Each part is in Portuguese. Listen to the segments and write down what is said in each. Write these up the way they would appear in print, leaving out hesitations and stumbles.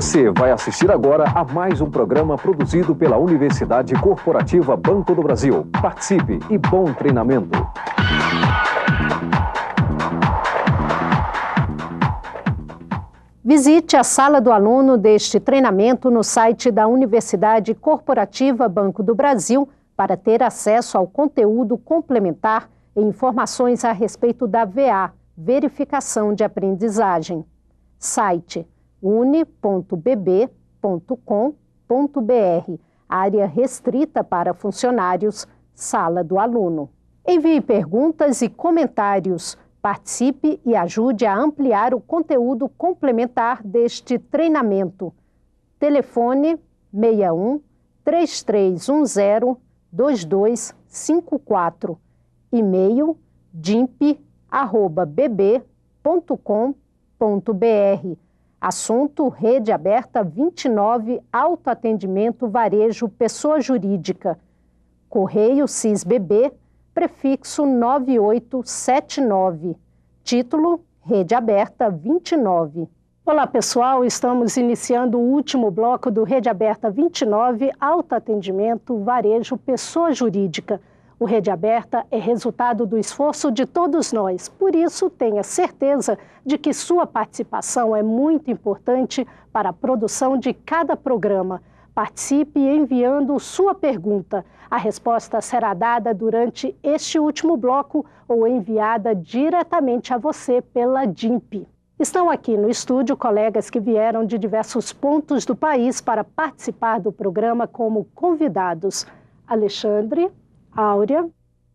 Você vai assistir agora a mais um programa produzido pela Universidade Corporativa Banco do Brasil. Participe e bom treinamento. Visite a sala do aluno deste treinamento no site da Universidade Corporativa Banco do Brasil para ter acesso ao conteúdo complementar e informações a respeito da VA, Verificação de Aprendizagem. Site uni.bb.com.br, área restrita para funcionários, sala do aluno. Envie perguntas e comentários, participe e ajude a ampliar o conteúdo complementar deste treinamento. Telefone 61 3310 2254, e-mail dimp@bb.com.br. Assunto: Rede Aberta 29, Autoatendimento Varejo Pessoa Jurídica. Correio CISBB, prefixo 9879. Título: Rede Aberta 29. Olá pessoal, estamos iniciando o último bloco do Rede Aberta 29, Autoatendimento Varejo Pessoa Jurídica. O Rede Aberta é resultado do esforço de todos nós, por isso tenha certeza de que sua participação é muito importante para a produção de cada programa. Participe enviando sua pergunta. A resposta será dada durante este último bloco ou enviada diretamente a você pela DIMP. Estão aqui no estúdio colegas que vieram de diversos pontos do país para participar do programa como convidados: Alexandre, Áurea,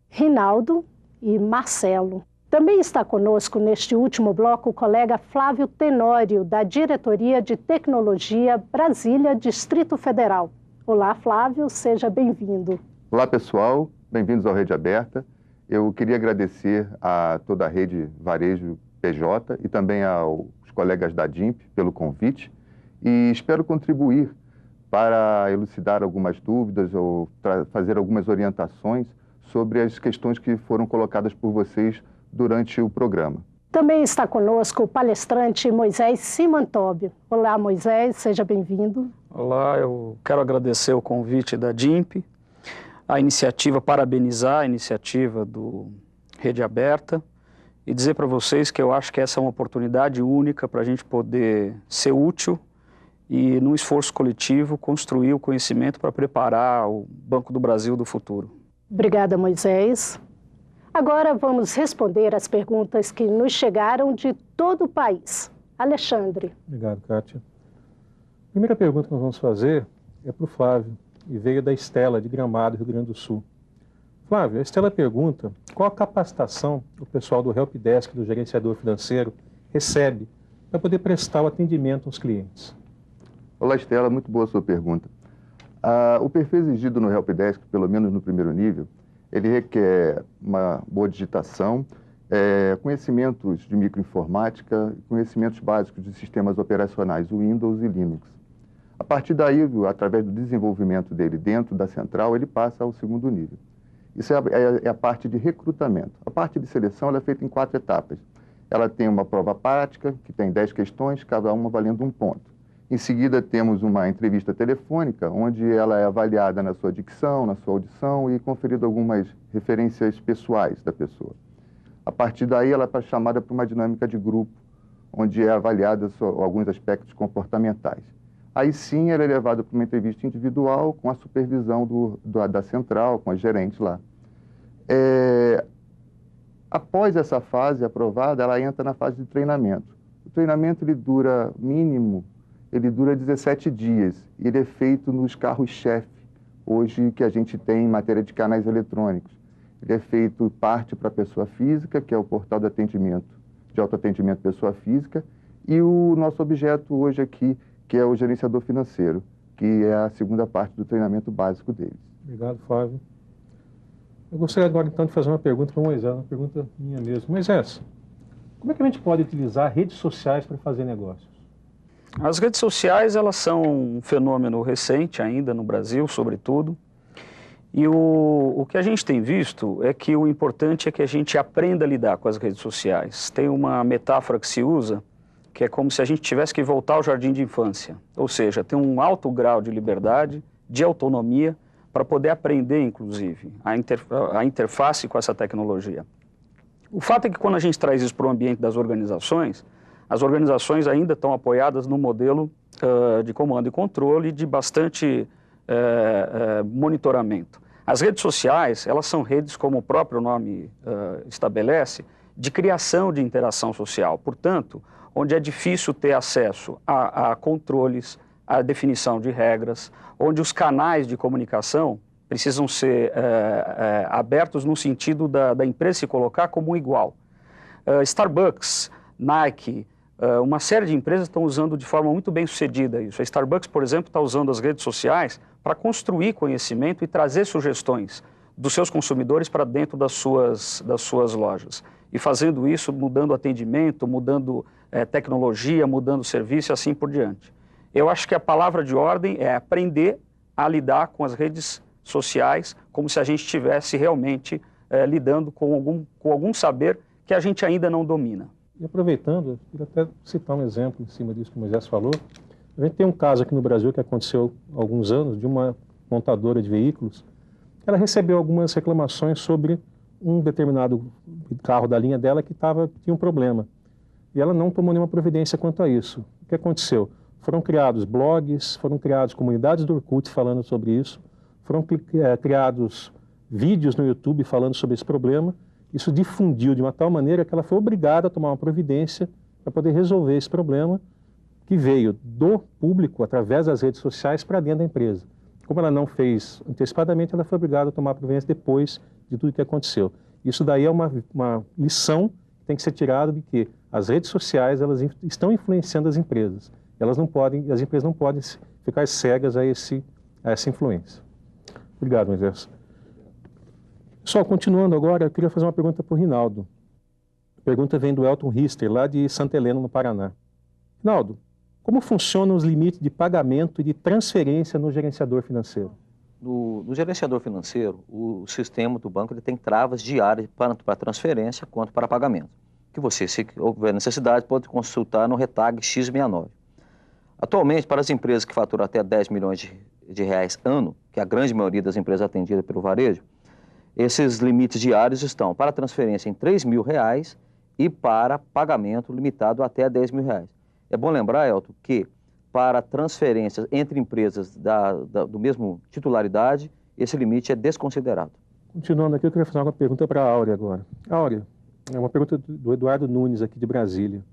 Rinaldo e Marcelo. Também está conosco neste último bloco o colega Flávio Tenório, da Diretoria de Tecnologia Brasília, Distrito Federal. Olá, Flávio, seja bem-vindo. Olá, pessoal, bem-vindos ao Rede Aberta. Eu queria agradecer a toda a Rede Varejo PJ e também aos colegas da DIMP pelo convite e espero contribuir para elucidar algumas dúvidas ou fazer algumas orientações sobre as questões que foram colocadas por vocês durante o programa. Também está conosco o palestrante Moisés Simantóbio. Olá, Moisés, seja bem-vindo. Olá, eu quero agradecer o convite da DIMP, a iniciativa, parabenizar a iniciativa do Rede Aberta e dizer para vocês que eu acho que essa é uma oportunidade única para a gente poder ser útil e, num esforço coletivo, construir o conhecimento para preparar o Banco do Brasil do futuro. Obrigada, Moisés. Agora vamos responder as perguntas que nos chegaram de todo o país. Alexandre. Obrigado, Kátia. A primeira pergunta que nós vamos fazer é para o Flávio, e veio da Estela, de Gramado, Rio Grande do Sul. Flávio, a Estela pergunta qual a capacitação o pessoal do Helpdesk, do gerenciador financeiro, recebe para poder prestar o atendimento aos clientes. Olá, Estela, muito boa a sua pergunta. O perfil exigido no Helpdesk, pelo menos no primeiro nível, ele requer uma boa digitação, conhecimentos de microinformática, conhecimentos básicos de sistemas operacionais, Windows e Linux. A partir daí, através do desenvolvimento dele dentro da central, ele passa ao segundo nível. Isso é a parte de recrutamento. A parte de seleção ela é feita em 4 etapas. Ela tem uma prova prática, que tem 10 questões, cada uma valendo 1 ponto. Em seguida, temos uma entrevista telefônica, onde ela é avaliada na sua dicção, na sua audição e conferido algumas referências pessoais da pessoa. A partir daí, ela é chamada para uma dinâmica de grupo, onde é avaliada alguns aspectos comportamentais. Aí sim, ela é levada para uma entrevista individual com a supervisão da central, com a gerente lá. Após essa fase aprovada, ela entra na fase de treinamento. O treinamento ele dura 17 dias. Ele é feito nos carros-chefe, hoje que a gente tem em matéria de canais eletrônicos. Ele é feito parte para a pessoa física, que é o portal de atendimento, de autoatendimento pessoa física, e o nosso objeto hoje aqui, que é o gerenciador financeiro, que é a segunda parte do treinamento básico deles. Obrigado, Flávio. Eu gostaria agora, então, de fazer uma pergunta para o Moisés, uma pergunta minha mesmo. Moisés, como é que a gente pode utilizar redes sociais para fazer negócios? As redes sociais, elas são um fenômeno recente ainda no Brasil, sobretudo. E o que a gente tem visto é que o importante é que a gente aprenda a lidar com as redes sociais. Tem uma metáfora que se usa, que é como se a gente tivesse que voltar ao jardim de infância, ou seja, ter um alto grau de liberdade, de autonomia, para poder aprender, inclusive, a interface com essa tecnologia. O fato é que quando a gente traz isso para o ambiente das organizações, as organizações ainda estão apoiadas no modelo de comando e controle de bastante monitoramento. As redes sociais, elas são redes, como o próprio nome estabelece, de criação de interação social. Portanto, onde é difícil ter acesso a controles, a definição de regras, onde os canais de comunicação precisam ser abertos no sentido da empresa se colocar como um igual. Starbucks, Nike, uma série de empresas estão usando de forma muito bem sucedida isso. A Starbucks, por exemplo, está usando as redes sociais para construir conhecimento e trazer sugestões dos seus consumidores para dentro das suas lojas. E fazendo isso, mudando atendimento, mudando tecnologia, mudando serviço e assim por diante. Eu acho que a palavra de ordem é aprender a lidar com as redes sociais como se a gente estivesse realmente lidando com algum saber que a gente ainda não domina. E aproveitando, eu queria até citar um exemplo em cima disso que o Moisés falou. A gente tem um caso aqui no Brasil que aconteceu há alguns anos, de uma montadora de veículos. Ela recebeu algumas reclamações sobre um determinado carro da linha dela que tinha um problema. E ela não tomou nenhuma providência quanto a isso. O que aconteceu? Foram criados blogs, foram criadas comunidades do Orkut falando sobre isso, foram criados vídeos no YouTube falando sobre esse problema. Isso difundiu de uma tal maneira que ela foi obrigada a tomar uma providência para poder resolver esse problema que veio do público, através das redes sociais, para dentro da empresa. Como ela não fez antecipadamente, ela foi obrigada a tomar providência depois de tudo que aconteceu. Isso daí é uma lição que tem que ser tirada de que as redes sociais elas estão influenciando as empresas. As empresas não podem ficar cegas a essa influência. Obrigado, Moisés. Pessoal, continuando agora, eu queria fazer uma pergunta para o Rinaldo. A pergunta vem do Elton Rister, lá de Santa Helena, no Paraná. Rinaldo, como funcionam os limites de pagamento e de transferência no gerenciador financeiro? No gerenciador financeiro, o sistema do banco ele tem travas diárias tanto para transferência quanto para pagamento, que você, se houver necessidade, pode consultar no RETAG X69. Atualmente, para as empresas que faturam até 10 milhões de reais ano, que é a grande maioria das empresas atendidas pelo varejo, esses limites diários estão para transferência em R$3.000 e para pagamento limitado até R$10 mil. É bom lembrar, Elton, que para transferências entre empresas do mesmo titularidade, esse limite é desconsiderado. Continuando aqui, eu queria fazer uma pergunta para a Áurea agora. Áurea, é uma pergunta do Eduardo Nunes, aqui de Brasília.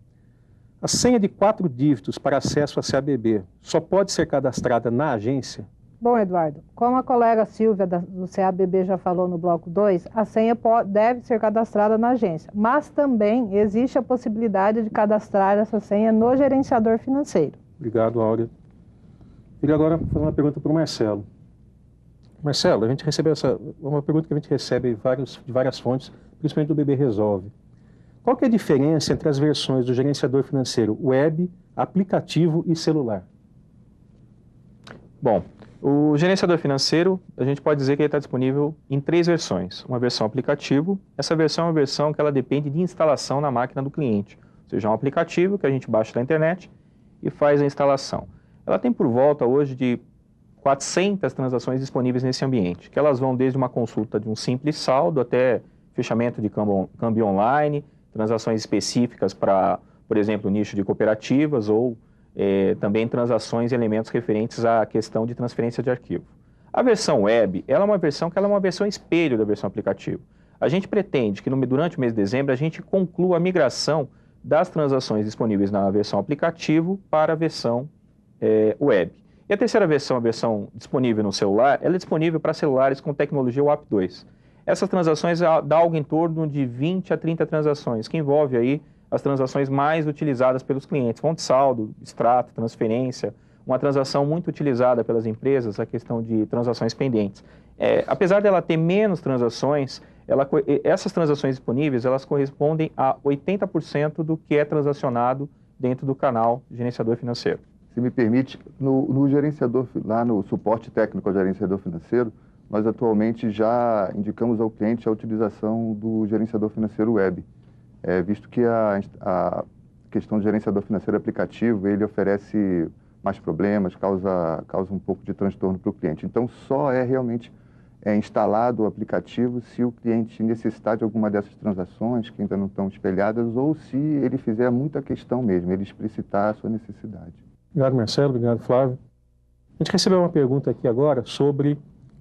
A senha de 4 dígitos para acesso a CABB só pode ser cadastrada na agência? Bom, Eduardo, como a colega Silvia do CABB já falou no bloco 2, a senha deve ser cadastrada na agência, mas também existe a possibilidade de cadastrar essa senha no gerenciador financeiro. Obrigado, Áurea. Queria agora fazer uma pergunta para o Marcelo. Marcelo, a gente recebeu uma pergunta que a gente recebe de várias fontes, principalmente do BB Resolve. Qual que é a diferença entre as versões do gerenciador financeiro web, aplicativo e celular? Bom, o gerenciador financeiro, a gente pode dizer que ele está disponível em 3 versões. Uma versão aplicativo, essa versão é uma versão que ela depende de instalação na máquina do cliente. Ou seja, é um aplicativo que a gente baixa da internet e faz a instalação. Ela tem por volta hoje de 400 transações disponíveis nesse ambiente, que elas vão desde uma consulta de um simples saldo até fechamento de câmbio online, transações específicas para, por exemplo, nicho de cooperativas ou também transações e elementos referentes à questão de transferência de arquivo. A versão web, ela é uma versão espelho da versão aplicativo. A gente pretende que durante o mês de dezembro a gente conclua a migração das transações disponíveis na versão aplicativo para a versão web. E a terceira versão, a versão disponível no celular, ela é disponível para celulares com tecnologia WAP 2. Essas transações dá algo em torno de 20 a 30 transações, que envolve aí as transações mais utilizadas pelos clientes, fonte saldo, extrato, transferência, uma transação muito utilizada pelas empresas, a questão de transações pendentes. Apesar dela ter menos transações, essas transações disponíveis, elas correspondem a 80% do que é transacionado dentro do canal gerenciador financeiro. Se me permite, no gerenciador, lá no suporte técnico ao gerenciador financeiro, nós atualmente já indicamos ao cliente a utilização do gerenciador financeiro web, visto que questão de gerenciador financeiro aplicativo, ele oferece mais problemas, causa um pouco de transtorno para o cliente. Então, só é realmente instalado o aplicativo se o cliente necessitar de alguma dessas transações que ainda não estão espelhadas ou se ele fizer muita questão mesmo, ele explicitar a sua necessidade. Obrigado, Marcelo. Obrigado, Flávio. A gente recebeu uma pergunta aqui agora sobre,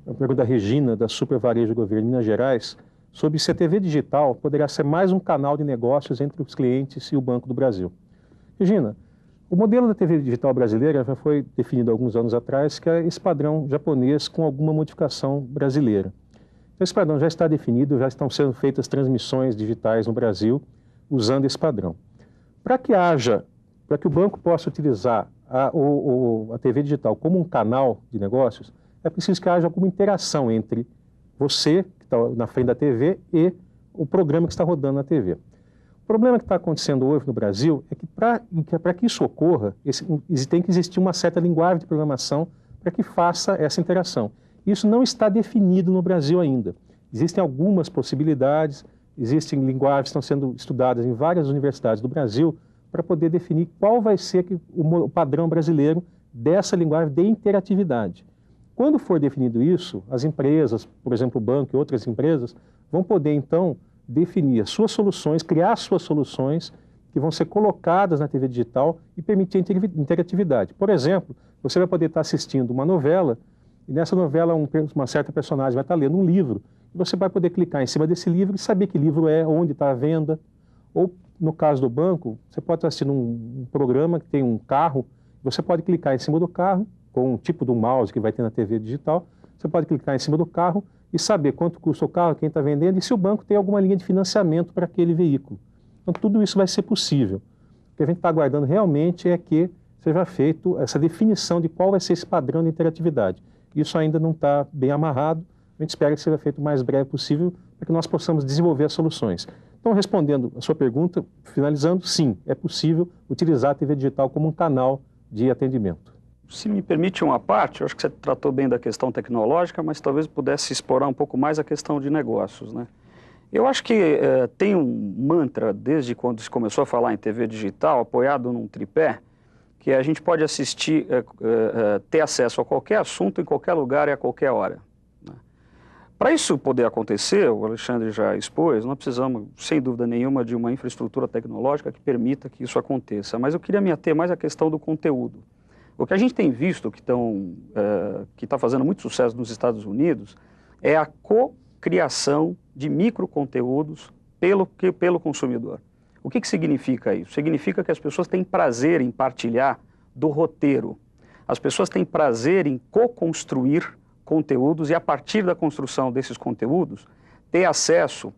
a pergunta da Regina, da Super Varejo Governo de Minas Gerais, sobre se a TV digital poderá ser mais um canal de negócios entre os clientes e o Banco do Brasil. Regina, o modelo da TV digital brasileira já foi definido há alguns anos atrás, que é esse padrão japonês com alguma modificação brasileira. Então, esse padrão já está definido, já estão sendo feitas transmissões digitais no Brasil usando esse padrão. Para que o banco possa utilizar a TV digital como um canal de negócios, é preciso que haja alguma interação entre você, que está na frente da TV, e o programa que está rodando na TV. O problema que está acontecendo hoje no Brasil é que para que isso ocorra, tem que existir uma certa linguagem de programação para que faça essa interação. Isso não está definido no Brasil ainda. Existem algumas possibilidades, existem linguagens que estão sendo estudadas em várias universidades do Brasil para poder definir qual vai ser o padrão brasileiro dessa linguagem de interatividade. Quando for definido isso, as empresas, por exemplo, o banco e outras empresas, vão poder, então, definir as suas soluções, criar suas soluções que vão ser colocadas na TV digital e permitir a interatividade. Por exemplo, você vai poder estar assistindo uma novela e nessa novela uma certa personagem vai estar lendo um livro e você vai poder clicar em cima desse livro e saber que livro é, onde está a venda. Ou, no caso do banco, você pode estar assistindo um programa que tem um carro, você pode clicar em cima do carro, com um tipo do mouse que vai ter na TV digital, você pode clicar em cima do carro e saber quanto custa o carro, quem está vendendo e se o banco tem alguma linha de financiamento para aquele veículo. Então, tudo isso vai ser possível. O que a gente está aguardando realmente é que seja feito essa definição de qual vai ser esse padrão de interatividade. Isso ainda não está bem amarrado, a gente espera que seja feito o mais breve possível para que nós possamos desenvolver as soluções. Então, respondendo a sua pergunta, finalizando, sim, é possível utilizar a TV digital como um canal de atendimento. Se me permite uma parte, eu acho que você tratou bem da questão tecnológica, mas talvez pudesse explorar um pouco mais a questão de negócios, né? Eu acho que tem um mantra, desde quando se começou a falar em TV digital, apoiado num tripé, que a gente pode assistir, ter acesso a qualquer assunto, em qualquer lugar e a qualquer hora, né? Para isso poder acontecer, o Alexandre já expôs, nós precisamos, sem dúvida nenhuma, de uma infraestrutura tecnológica que permita que isso aconteça. Mas eu queria me ater mais à questão do conteúdo. O que a gente tem visto que está fazendo muito sucesso nos Estados Unidos é a cocriação de microconteúdos pelo consumidor. O que significa isso? Significa que as pessoas têm prazer em partilhar do roteiro. As pessoas têm prazer em co-construir conteúdos e, a partir da construção desses conteúdos, ter acesso,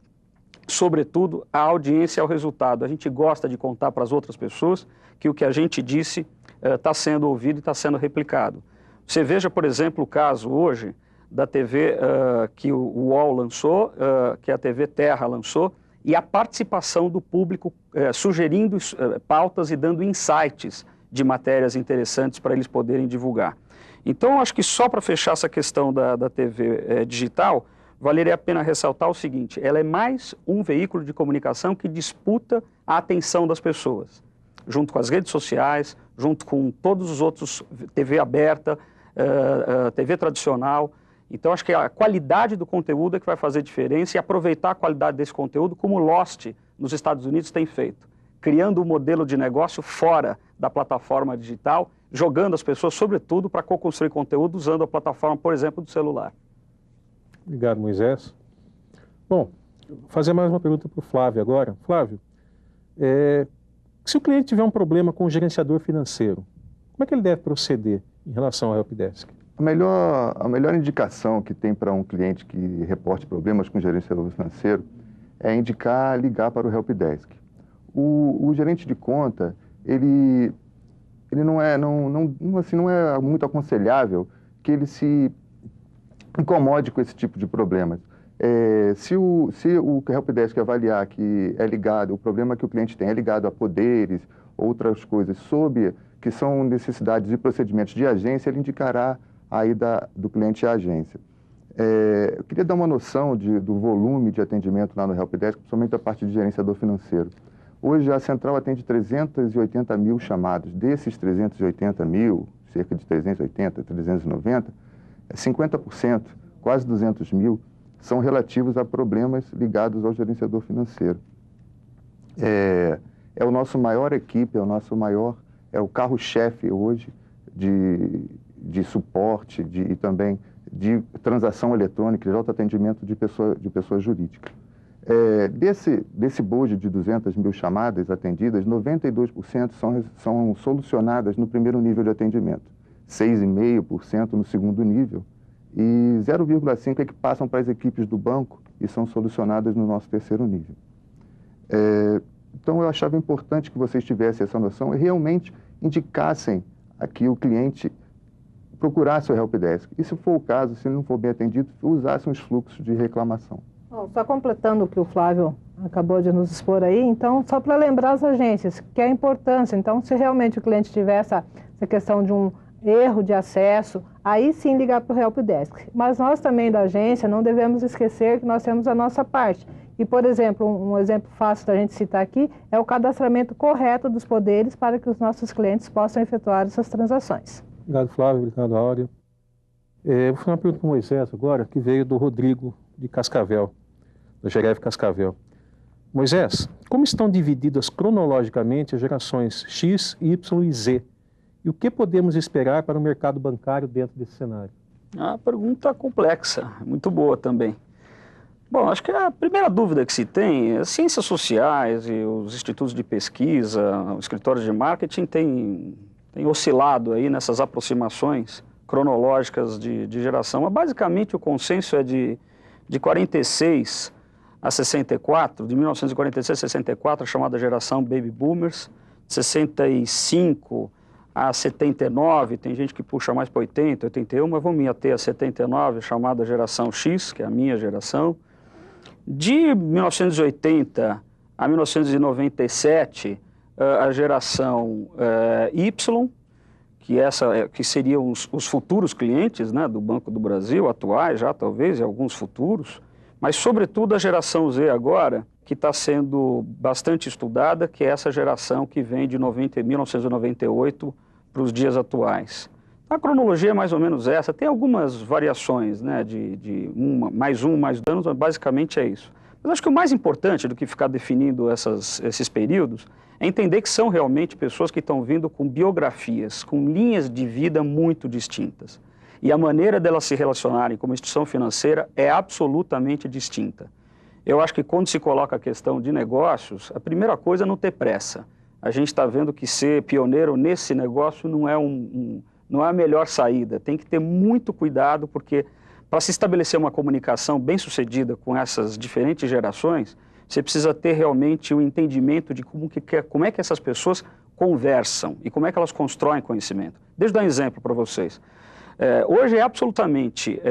sobretudo, à audiência e ao resultado. A gente gosta de contar para as outras pessoas que o que a gente disse está sendo ouvido e está sendo replicado. Você veja, por exemplo, o caso hoje da TV que o UOL lançou, que a TV Terra lançou, e a participação do público sugerindo pautas e dando insights de matérias interessantes para eles poderem divulgar. Então, acho que só para fechar essa questão da TV digital, valeria a pena ressaltar o seguinte: ela é mais um veículo de comunicação que disputa a atenção das pessoas, junto com as redes sociais, junto com todos os outros, TV aberta, TV tradicional. Então, acho que a qualidade do conteúdo é que vai fazer diferença e aproveitar a qualidade desse conteúdo como o Lost nos Estados Unidos tem feito, criando um modelo de negócio fora da plataforma digital, jogando as pessoas, sobretudo, para co-construir conteúdo usando a plataforma, por exemplo, do celular. Obrigado, Moisés. Bom, vou fazer mais uma pergunta para o Flávio agora. Flávio, se o cliente tiver um problema com o gerenciador financeiro, como é que ele deve proceder em relação ao helpdesk? A melhor indicação que tem para um cliente que reporte problemas com o gerenciador financeiro é indicar ligar para o helpdesk. O gerente de conta, ele não é muito aconselhável que ele se incomode com esse tipo de problemas. Se o helpdesk avaliar que é ligado, o problema que o cliente tem é ligado a poderes, outras coisas que são necessidades e procedimentos de agência, ele indicará a ida do cliente à agência. Eu queria dar uma noção do volume de atendimento lá no helpdesk, principalmente a parte de gerenciador financeiro. Hoje a central atende 380 mil chamados. Desses 380 mil, cerca de 380, 390, 50%, quase 200 mil, são relativos a problemas ligados ao gerenciador financeiro. É o nosso maior equipe, é o carro-chefe hoje de suporte e também de transação eletrônica, de autoatendimento de pessoa jurídica. Desse bojo de 200 mil chamadas atendidas, 92% são solucionadas no primeiro nível de atendimento, 6,5% no segundo nível e 0,5% é que passam para as equipes do banco e são solucionadas no nosso terceiro nível. Então, eu achava importante que vocês tivessem essa noção e realmente indicassem a que o cliente procurasse o helpdesk. E, se for o caso, se ele não for bem atendido, usassem os fluxos de reclamação. Bom, só completando o que o Flávio acabou de nos expor aí, então, só para lembrar as agências, que é a importância. Então, se realmente o cliente tiver essa questão de um erro de acesso, aí sim ligar para o helpdesk. Mas nós também da agência não devemos esquecer que nós temos a nossa parte. E, por exemplo, um exemplo fácil da gente citar aqui é o cadastramento correto dos poderes para que os nossos clientes possam efetuar essas transações. Obrigado, Flávio. Obrigado, Áureo. Vou fazer uma pergunta para o Moisés agora, que veio do Rodrigo de Cascavel, da Geref Cascavel. Moisés, como estão divididas cronologicamente as gerações X, Y e Z? E o que podemos esperar para o mercado bancário dentro desse cenário? A pergunta complexa, muito boa também. Bom, acho que a primeira dúvida que se tem é as ciências sociais e os institutos de pesquisa, os escritórios de marketing têm oscilado aí nessas aproximações cronológicas de geração. Mas basicamente o consenso é de 46 a 64, de 1946 a 64, a chamada geração Baby Boomers, 65 a 79, tem gente que puxa mais para 80, 81, mas vamos me ater a 79, a chamada geração X, que é a minha geração. De 1980 a 1997, a geração Y, que seriam os futuros clientes, né, do Banco do Brasil, atuais já talvez, e alguns futuros, mas sobretudo a geração Z agora, que está sendo bastante estudada, que é essa geração que vem de 1998 para os dias atuais. A cronologia é mais ou menos essa, tem algumas variações, né, de mais anos, mas basicamente é isso. Mas acho que o mais importante do que ficar definindo esses períodos é entender que são realmente pessoas que estão vindo com biografias, com linhas de vida muito distintas. E a maneira delas se relacionarem como instituição financeira é absolutamente distinta. Eu acho que quando se coloca a questão de negócios, a primeira coisa é não ter pressa. A gente está vendo que ser pioneiro nesse negócio não é a melhor saída. Tem que ter muito cuidado, porque para se estabelecer uma comunicação bem-sucedida com essas diferentes gerações, você precisa ter realmente o entendimento de como é que essas pessoas conversam e como é que elas constroem conhecimento. Deixa eu dar um exemplo para vocês. Hoje é absolutamente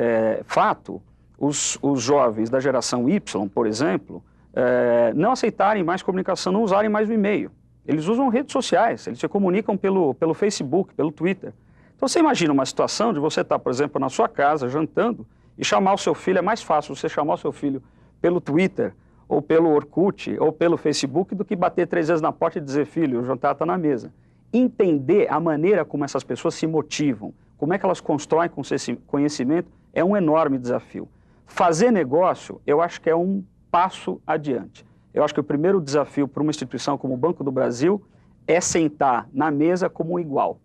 fato os jovens da geração Y, por exemplo, não aceitarem mais comunicação, não usarem mais o e-mail. Eles usam redes sociais, eles se comunicam pelo Facebook, pelo Twitter. Então você imagina uma situação de você estar, por exemplo, na sua casa, jantando, e chamar o seu filho, é mais fácil você chamar o seu filho pelo Twitter, ou pelo Orkut, ou pelo Facebook, do que bater 3 vezes na porta e dizer, filho, o jantar está na mesa. Entender a maneira como essas pessoas se motivam, como é que elas constroem conhecimento, é um enorme desafio. Fazer negócio, eu acho que é um passo adiante. Eu acho que o primeiro desafio para uma instituição como o Banco do Brasil é sentar na mesa como um igual.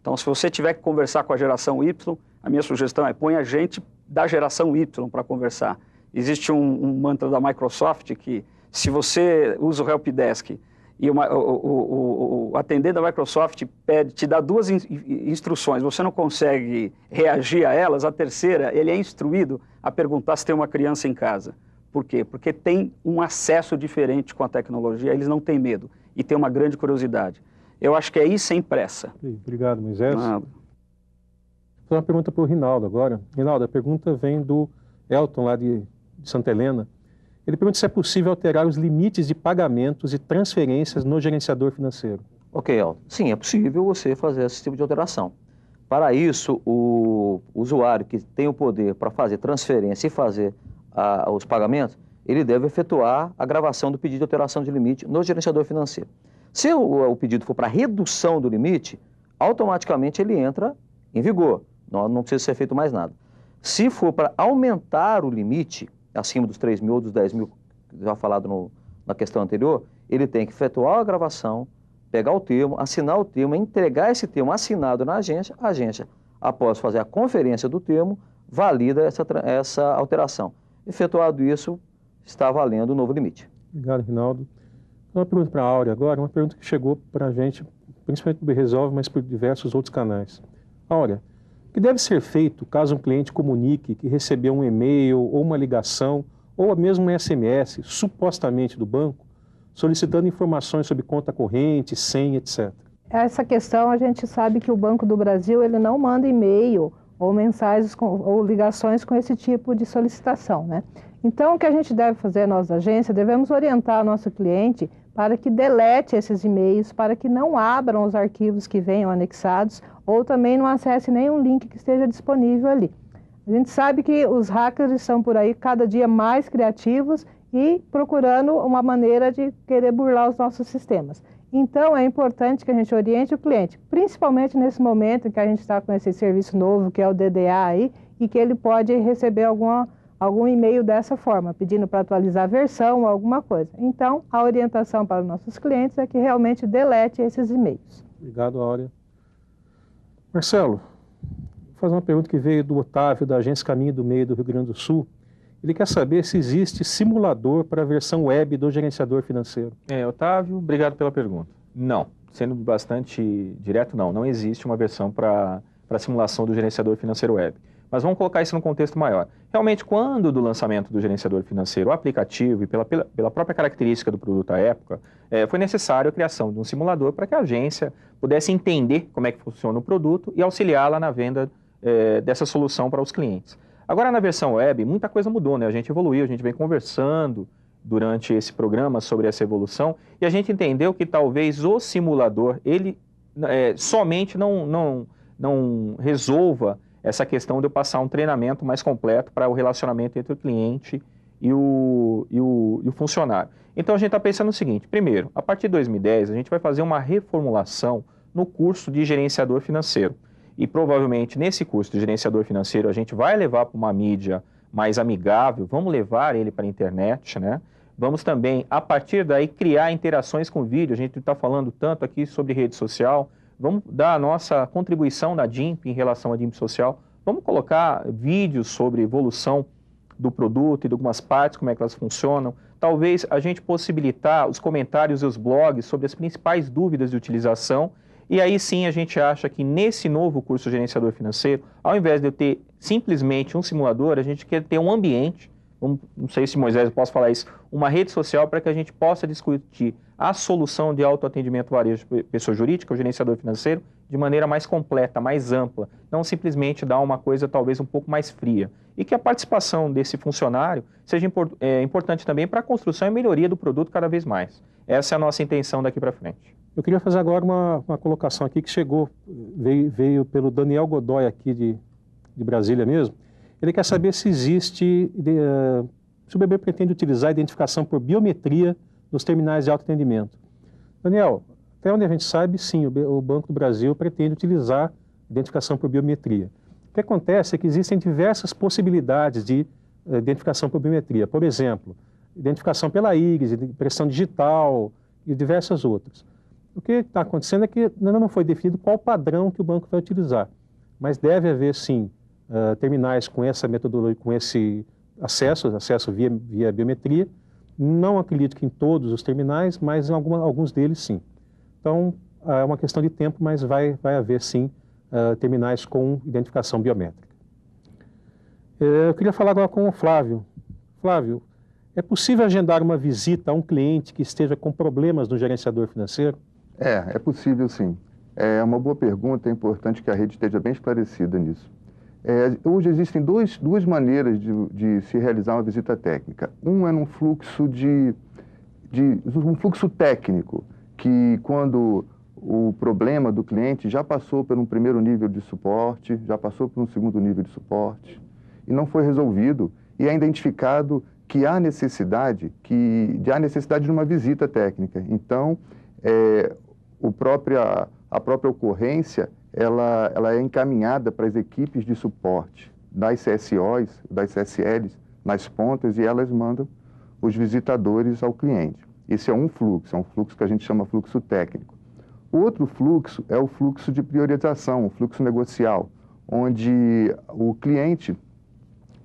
Então, se você tiver que conversar com a geração Y, a minha sugestão é põe a gente da geração Y para conversar. Existe um mantra da Microsoft que, se você usa o helpdesk e o atendente da Microsoft te dá 2 instruções, você não consegue reagir a elas, a terceira, ele é instruído a perguntar se tem uma criança em casa. Por quê? Porque tem um acesso diferente com a tecnologia, eles não têm medo e têm uma grande curiosidade. Eu acho que é ir sem pressa. Obrigado, Moisés. Nada. Vou fazer uma pergunta para o Rinaldo agora. Rinaldo, a pergunta vem do Elton, lá de Santa Helena. Ele pergunta se é possível alterar os limites de pagamentos e transferências no gerenciador financeiro. Ok, Elton. Sim, é possível você fazer esse tipo de alteração. Para isso, o usuário que tem o poder para fazer transferência e fazer os pagamentos, ele deve efetuar a gravação do pedido de alteração de limite no gerenciador financeiro. Se o pedido for para redução do limite, automaticamente ele entra em vigor, não precisa ser feito mais nada. Se for para aumentar o limite, acima dos 3 mil ou dos 10 mil, já falado na questão anterior, ele tem que efetuar a gravação, pegar o termo, assinar o termo, entregar esse termo assinado na agência, a agência, após fazer a conferência do termo, valida essa alteração. Efetuado isso, está valendo o novo limite. Obrigado, Rinaldo. Uma pergunta para a Áurea agora, uma pergunta que chegou para a gente, principalmente do Resolve, mas por diversos outros canais. Áurea, o que deve ser feito caso um cliente comunique que recebeu um e-mail ou uma ligação ou mesmo um SMS, supostamente do banco, solicitando informações sobre conta corrente, senha, etc? Essa questão a gente sabe que o Banco do Brasil ele não manda e-mail ou mensagens ou ligações com esse tipo de solicitação, né? Então, o que a gente deve fazer, nós da agência, devemos orientar o nosso cliente para que delete esses e-mails, para que não abram os arquivos que venham anexados ou também não acesse nenhum link que esteja disponível ali. A gente sabe que os hackers estão por aí cada dia mais criativos e procurando uma maneira de querer burlar os nossos sistemas. Então, é importante que a gente oriente o cliente, principalmente nesse momento em que a gente está com esse serviço novo, que é o DDA aí, e que ele pode receber algum e-mail dessa forma, pedindo para atualizar a versão ou alguma coisa. Então, a orientação para os nossos clientes é que realmente delete esses e-mails. Obrigado, Áurea. Marcelo, vou fazer uma pergunta que veio do Otávio, da Agência Caminho do Meio do Rio Grande do Sul. Ele quer saber se existe simulador para a versão web do gerenciador financeiro. Otávio, obrigado pela pergunta. Não, sendo bastante direto, não existe uma versão para simulação do gerenciador financeiro web. Mas vamos colocar isso num contexto maior. Realmente, quando do lançamento do gerenciador financeiro, o aplicativo e pela própria característica do produto à época, foi necessário a criação de um simulador para que a agência pudesse entender como é que funciona o produto e auxiliá-la na venda dessa solução para os clientes. Agora, na versão web, muita coisa mudou, né? A gente evoluiu, a gente vem conversando durante esse programa sobre essa evolução e a gente entendeu que talvez o simulador, ele somente não resolva essa questão de eu passar um treinamento mais completo para o relacionamento entre o cliente e o funcionário. Então, a gente está pensando o seguinte, primeiro, a partir de 2010, a gente vai fazer uma reformulação no curso de gerenciador financeiro. E provavelmente nesse curso de gerenciador financeiro a gente vai levar para uma mídia mais amigável, vamos levar ele para a internet, né? Vamos também, a partir daí, criar interações com vídeo. A gente está falando tanto aqui sobre rede social, vamos dar a nossa contribuição da DIMP em relação à DIMP social, vamos colocar vídeos sobre evolução do produto e de algumas partes, como é que elas funcionam. Talvez a gente possibilitar os comentários e os blogs sobre as principais dúvidas de utilização. E aí sim a gente acha que nesse novo curso de gerenciador financeiro, ao invés de eu ter simplesmente um simulador, a gente quer ter um ambiente, não sei se Moisés eu posso falar isso, uma rede social para que a gente possa discutir a solução de autoatendimento varejo de pessoa jurídica, o gerenciador financeiro, de maneira mais completa, mais ampla, não simplesmente dar uma coisa talvez um pouco mais fria. E que a participação desse funcionário seja importante também para a construção e melhoria do produto cada vez mais. Essa é a nossa intenção daqui para frente. Eu queria fazer agora uma colocação aqui que veio pelo Daniel Godoy aqui de Brasília mesmo. Ele quer saber se existe, se o BB pretende utilizar a identificação por biometria nos terminais de autoatendimento. Daniel, até onde a gente sabe, sim, o Banco do Brasil pretende utilizar identificação por biometria. O que acontece é que existem diversas possibilidades de identificação por biometria. Por exemplo, identificação pela íris, impressão digital e diversas outras. O que está acontecendo é que ainda não foi definido qual padrão que o banco vai utilizar, mas deve haver, sim, terminais com essa metodologia, com esse acesso via biometria. Não acredito que em todos os terminais, mas em alguns deles, sim. Então, é uma questão de tempo, mas vai haver, sim, terminais com identificação biométrica. Eu queria falar agora com o Flávio. Flávio, é possível agendar uma visita a um cliente que esteja com problemas no gerenciador financeiro? É possível sim. É uma boa pergunta, é importante que a rede esteja bem esclarecida nisso. Hoje existem duas maneiras de se realizar uma visita técnica. Um é num fluxo um fluxo técnico, que quando o problema do cliente já passou por um primeiro nível de suporte, já passou por um segundo nível de suporte, e não foi resolvido, e é identificado que há necessidade de uma visita técnica. Então, a própria ocorrência, ela é encaminhada para as equipes de suporte das CSOs, das CSLs, nas pontas, e elas mandam os visitadores ao cliente. Esse é um fluxo que a gente chama fluxo técnico. O outro fluxo é o fluxo de priorização, o fluxo negocial, onde o cliente,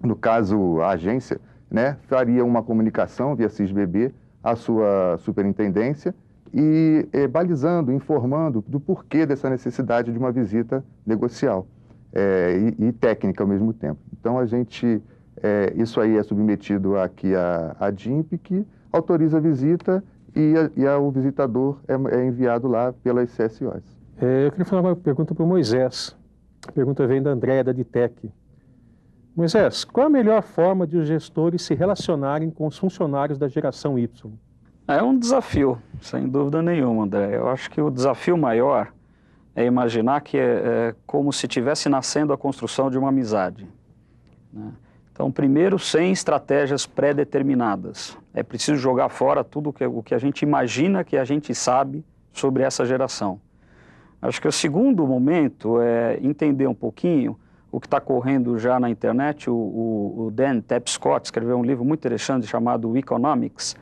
no caso a agência, né, faria uma comunicação via SysBB à sua superintendência e balizando, informando do porquê dessa necessidade de uma visita negocial e técnica ao mesmo tempo. Então, isso aí é submetido aqui à DIMP, que autoriza a visita e o visitador é enviado lá pelas CSOs. Eu queria fazer uma pergunta para o Moisés. A pergunta vem da Andréia, da Ditec. Moisés, qual a melhor forma de os gestores se relacionarem com os funcionários da geração Y? É um desafio, sem dúvida nenhuma, André. Eu acho que o desafio maior é imaginar que é como se estivesse nascendo a construção de uma amizade, né? Então, primeiro, sem estratégias pré-determinadas. É preciso jogar fora tudo o que a gente imagina que a gente sabe sobre essa geração. Acho que o segundo momento é entender um pouquinho o que está correndo já na internet. O Dan Tapscott escreveu um livro muito interessante chamado Economics,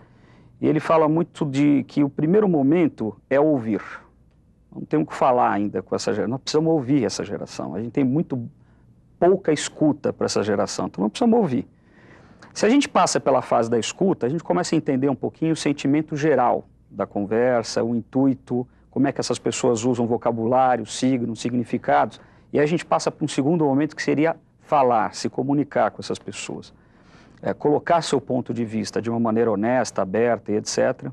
e ele fala muito de que o primeiro momento é ouvir. Não temos que falar ainda com essa geração, nós precisamos ouvir essa geração. A gente tem muito pouca escuta para essa geração, então nós precisamos ouvir. Se a gente passa pela fase da escuta, a gente começa a entender um pouquinho o sentimento geral da conversa, o intuito, como é que essas pessoas usam vocabulário, signos, significados, e aí a gente passa para um segundo momento que seria falar, se comunicar com essas pessoas. Colocar seu ponto de vista de uma maneira honesta, aberta e etc.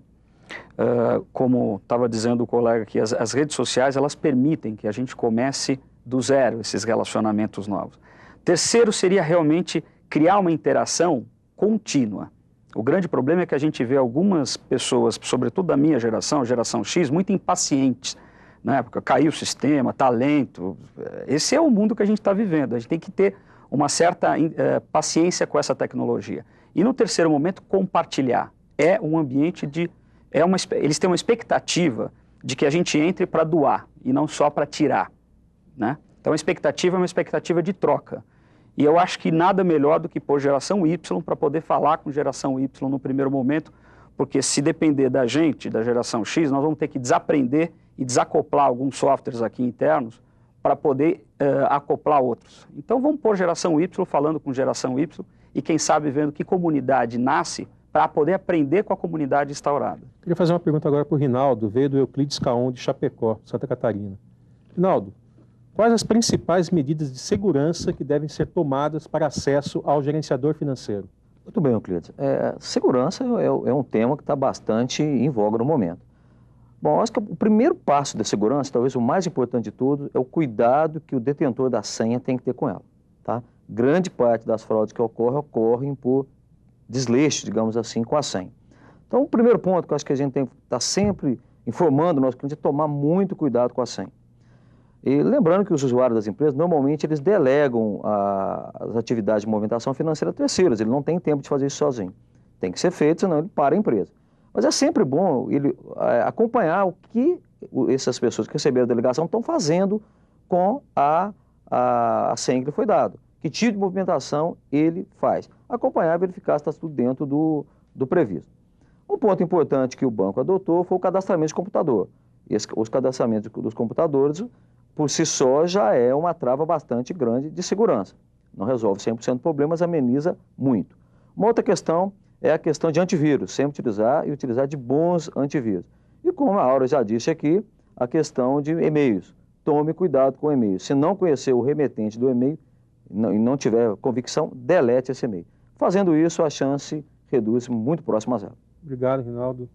Como estava dizendo o colega aqui, as redes sociais, elas permitem que a gente comece do zero esses relacionamentos novos. Terceiro seria realmente criar uma interação contínua. O grande problema é que a gente vê algumas pessoas, sobretudo da minha geração, geração X, muito impacientes, né? Porque caiu o sistema, tá lento. Esse é o mundo que a gente está vivendo. A gente tem que ter uma certa paciência com essa tecnologia. E no terceiro momento, compartilhar. É um ambiente eles têm uma expectativa de que a gente entre para doar e não só para tirar, né? Então a expectativa é uma expectativa de troca. E eu acho que nada melhor do que pôr geração Y para poder falar com geração Y no primeiro momento, porque se depender da gente, da geração X, nós vamos ter que desaprender e desacoplar alguns softwares aqui internos para poder acoplar outros. Então vamos pôr geração Y falando com geração Y e quem sabe vendo que comunidade nasce para poder aprender com a comunidade instaurada. Queria fazer uma pergunta agora para o Rinaldo, veio do Euclides Caon de Chapecó, Santa Catarina. Rinaldo, quais as principais medidas de segurança que devem ser tomadas para acesso ao gerenciador financeiro? Muito bem, Euclides. Segurança é um tema que está bastante em voga no momento. Bom, acho que o primeiro passo da segurança, talvez o mais importante de tudo, é o cuidado que o detentor da senha tem que ter com ela, tá? Grande parte das fraudes que ocorrem por desleixo, digamos assim, com a senha. Então, o primeiro ponto que eu acho que a gente tem que estar sempre informando o nosso cliente é tomar muito cuidado com a senha. E lembrando que os usuários das empresas, normalmente, eles delegam as atividades de movimentação financeira a terceiros, ele não tem tempo de fazer isso sozinho. Tem que ser feito, senão ele para a empresa. Mas é sempre bom ele acompanhar o que essas pessoas que receberam a delegação estão fazendo com a senha que lhe foi dada. Que tipo de movimentação ele faz. Acompanhar e verificar se está tudo dentro do previsto. Um ponto importante que o banco adotou foi o cadastramento de computador. Os cadastramentos dos computadores, por si só, já é uma trava bastante grande de segurança. Não resolve 100% do problema, mas ameniza muito. Uma outra questão é a questão de antivírus, sempre utilizar de bons antivírus. E como a Aura já disse aqui, a questão de e-mails. Tome cuidado com o e-mail. Se não conhecer o remetente do e-mail e não tiver convicção, delete esse e-mail. Fazendo isso, a chance reduz muito próximo a zero. Obrigado, Rinaldo.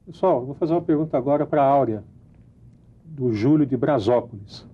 Pessoal, vou fazer uma pergunta agora para a Áurea, do Júlio de Brasópolis.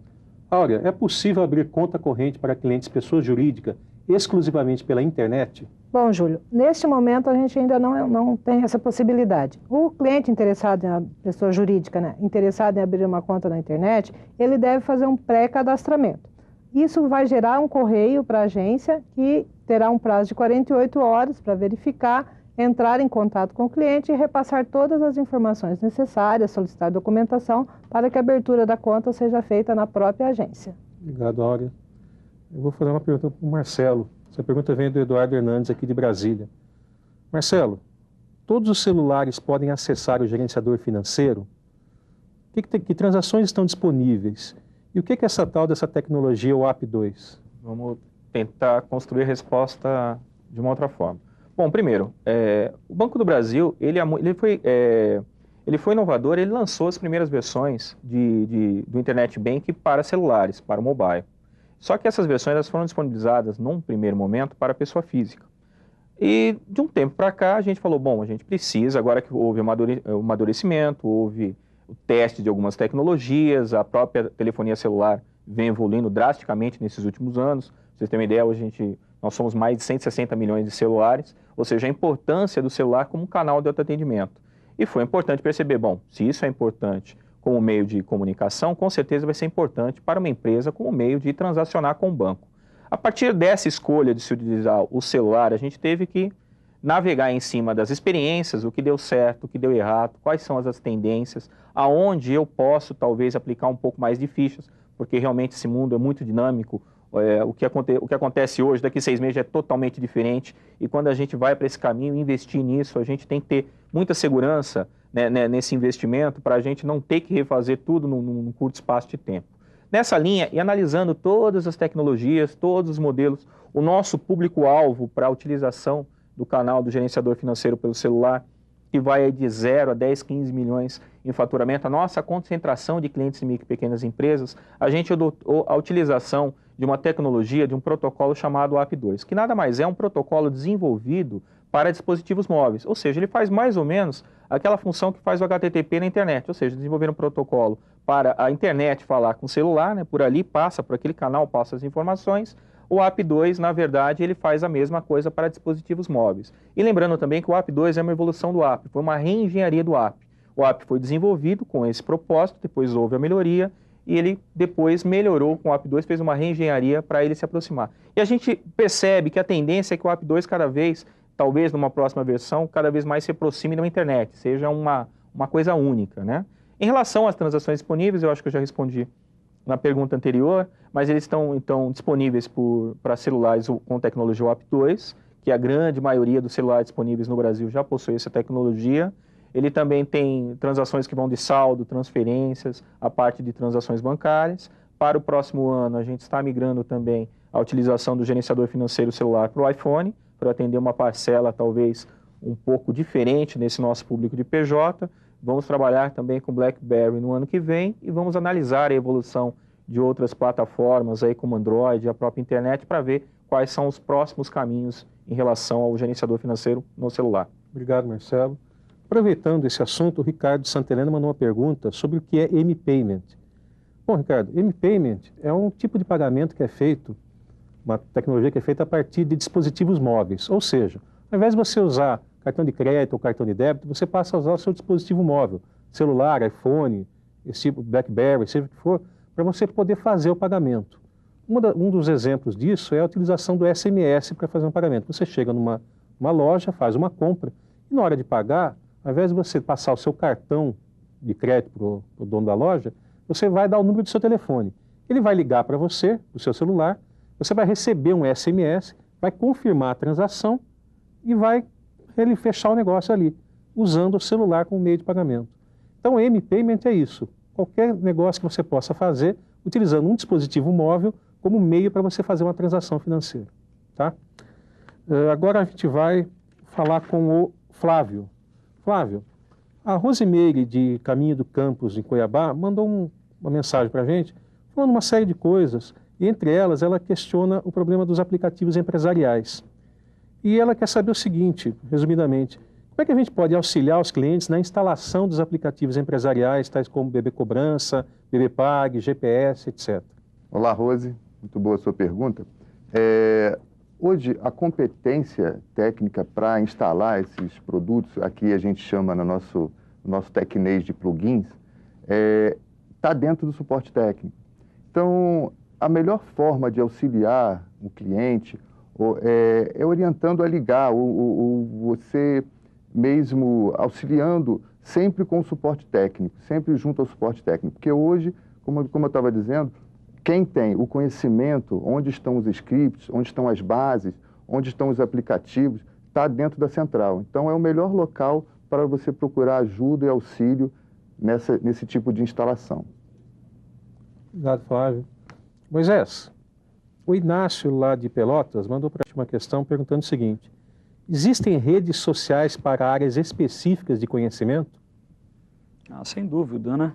Áurea, é possível abrir conta corrente para clientes pessoa jurídica exclusivamente pela internet? Bom, Júlio, neste momento a gente ainda não tem essa possibilidade. O cliente interessado em pessoa jurídica, né, interessado em abrir uma conta na internet, ele deve fazer um pré-cadastramento. Isso vai gerar um correio para a agência que terá um prazo de 48 horas para verificar, entrar em contato com o cliente e repassar todas as informações necessárias, solicitar documentação para que a abertura da conta seja feita na própria agência. Obrigado, Áurea. Eu vou fazer uma pergunta para o Marcelo. Essa pergunta vem do Eduardo Hernandes, aqui de Brasília. Marcelo, todos os celulares podem acessar o gerenciador financeiro? Que transações estão disponíveis? E o que é essa tal dessa tecnologia, o App2? Vamos tentar construir a resposta de uma outra forma. Bom, primeiro, o Banco do Brasil, ele foi inovador, ele lançou as primeiras versões do Internet Bank para celulares, para o mobile. Só que essas versões elas foram disponibilizadas, num primeiro momento, para a pessoa física. E de um tempo para cá, a gente falou, bom, a gente precisa, agora que houve o amadurecimento, houve o teste de algumas tecnologias, a própria telefonia celular vem evoluindo drasticamente nesses últimos anos. Pra vocês terem uma ideia, hoje nós somos mais de 160 milhões de celulares, ou seja, a importância do celular como um canal de autoatendimento. E foi importante perceber, bom, se isso é importante como meio de comunicação, com certeza vai ser importante para uma empresa como meio de transacionar com o banco. A partir dessa escolha de se utilizar o celular, a gente teve que navegar em cima das experiências, o que deu certo, o que deu errado, quais são as tendências, aonde eu posso talvez aplicar um pouco mais de fichas, porque realmente esse mundo é muito dinâmico. O que acontece hoje, daqui a 6 meses, é totalmente diferente. E quando a gente vai para esse caminho, investir nisso, a gente tem que ter muita segurança, né, nesse investimento, para a gente não ter que refazer tudo num curto espaço de tempo. Nessa linha, e analisando todas as tecnologias, todos os modelos, o nosso público-alvo para a utilização do canal do gerenciador financeiro pelo celular, que vai de 0 a 10, 15 milhões em faturamento, a nossa concentração de clientes em micro e pequenas empresas, a gente adotou a utilização de uma tecnologia, de um protocolo chamado App2, que nada mais é um protocolo desenvolvido para dispositivos móveis, ou seja, ele faz mais ou menos aquela função que faz o HTTP na internet, ou seja, desenvolver um protocolo para a internet falar com o celular, né, por ali passa, por aquele canal passa as informações. O App2, na verdade, ele faz a mesma coisa para dispositivos móveis. E lembrando também que o App2 é uma evolução do App, foi uma reengenharia do App. O App foi desenvolvido com esse propósito, depois houve a melhoria, e ele depois melhorou com o App2, fez uma reengenharia para ele se aproximar. E a gente percebe que a tendência é que o App2 cada vez, talvez numa próxima versão, cada vez mais se aproxime da internet, seja uma coisa única, né? Em relação às transações disponíveis, eu acho que eu já respondi na pergunta anterior, mas eles estão então disponíveis para celulares com tecnologia App2, que a grande maioria dos celulares disponíveis no Brasil já possui essa tecnologia. Ele também tem transações que vão de saldo, transferências, a parte de transações bancárias. Para o próximo ano, a gente está migrando também a utilização do gerenciador financeiro celular para o iPhone, para atender uma parcela talvez um pouco diferente nesse nosso público de PJ. Vamos trabalhar também com BlackBerry no ano que vem e vamos analisar a evolução de outras plataformas aí como Android e a própria internet para ver quais são os próximos caminhos em relação ao gerenciador financeiro no celular. Obrigado, Marcelo. Aproveitando esse assunto, o Ricardo Santelena mandou uma pergunta sobre o que é M-Payment. Bom, Ricardo, M-Payment é um tipo de pagamento que é feito, uma tecnologia que é feita a partir de dispositivos móveis, ou seja, ao invés de você usar cartão de crédito ou cartão de débito, você passa a usar o seu dispositivo móvel, celular, iPhone, esse tipo, BlackBerry, seja o que for, para você poder fazer o pagamento. Um dos exemplos disso é a utilização do SMS para fazer um pagamento. Você chega numa loja, faz uma compra, e na hora de pagar, ao invés de você passar o seu cartão de crédito para o dono da loja, você vai dar o número do seu telefone. Ele vai ligar para você, do seu celular, você vai receber um SMS, vai confirmar a transação e vai ele fechar o negócio ali, usando o celular como meio de pagamento. Então, M-Payment é isso. Qualquer negócio que você possa fazer, utilizando um dispositivo móvel como meio para você fazer uma transação financeira. Tá? Agora a gente vai falar com o Flávio. Flávio, a Rosimeire de Caminho do Campos, em Cuiabá, mandou uma mensagem para a gente, falando uma série de coisas, e entre elas ela questiona o problema dos aplicativos empresariais. E ela quer saber o seguinte, resumidamente, como é que a gente pode auxiliar os clientes na instalação dos aplicativos empresariais, tais como BB Cobrança, BB Pag, GPS, etc. Olá, Rose, muito boa a sua pergunta. Hoje, a competência técnica para instalar esses produtos, aqui a gente chama no nosso tecnês de plugins, está dentro do suporte técnico. Então, a melhor forma de auxiliar o cliente orientando a ligar, você mesmo auxiliando sempre com o suporte técnico, sempre junto ao suporte técnico. Porque hoje, como eu estava dizendo, quem tem o conhecimento, onde estão os scripts, onde estão as bases, onde estão os aplicativos, está dentro da central. Então, é o melhor local para você procurar ajuda e auxílio nesse tipo de instalação. Obrigado, Flávio. Moisés, o Inácio, lá de Pelotas, mandou para a gente uma questão perguntando o seguinte: existem redes sociais para áreas específicas de conhecimento? Sem dúvida, né?